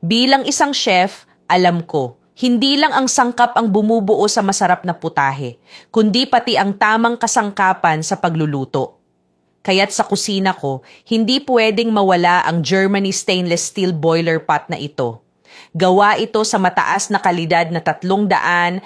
Bilang isang chef, alam ko, hindi lang ang sangkap ang bumubuo sa masarap na putahe, kundi pati ang tamang kasangkapan sa pagluluto. Kaya't sa kusina ko, hindi pwedeng mawala ang Germany stainless steel boiler pot na ito. Gawa ito sa mataas na kalidad na 304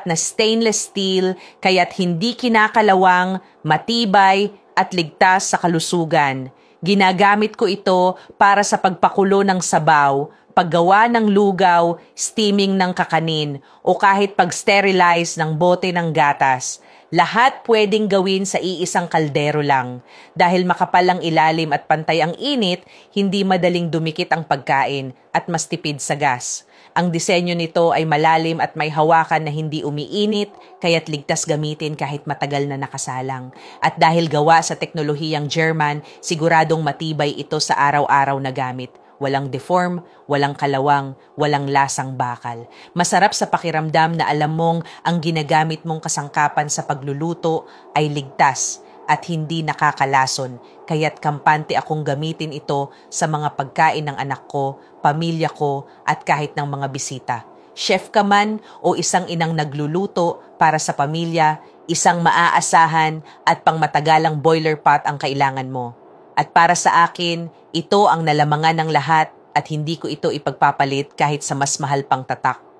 na stainless steel, kaya't hindi kinakalawang, matibay at ligtas sa kalusugan. Ginagamit ko ito para sa pagpakulo ng sabaw, paggawa ng lugaw, steaming ng kakanin, o kahit pag-sterilize ng bote ng gatas. Lahat pwedeng gawin sa iisang kaldero lang. Dahil makapal ang ilalim at pantay ang init, hindi madaling dumikit ang pagkain at mas tipid sa gas. Ang disenyo nito ay malalim at may hawakan na hindi umiinit, kaya't ligtas gamitin kahit matagal na nakasalang. At dahil gawa sa teknolohiyang German, siguradong matibay ito sa araw-araw na gamit. Walang deform, walang kalawang, walang lasang bakal. Masarap sa pakiramdam na alam mong ang ginagamit mong kasangkapan sa pagluluto ay ligtas at hindi nakakalason. Kaya't kampante akong gamitin ito sa mga pagkain ng anak ko, pamilya ko at kahit ng mga bisita. Chef ka man o isang inang nagluluto para sa pamilya, isang maaasahan at pangmatagalang boiler pot ang kailangan mo. At para sa akin, ito ang nalamangan ng lahat at hindi ko ito ipagpapalit kahit sa mas mahal pang tatak.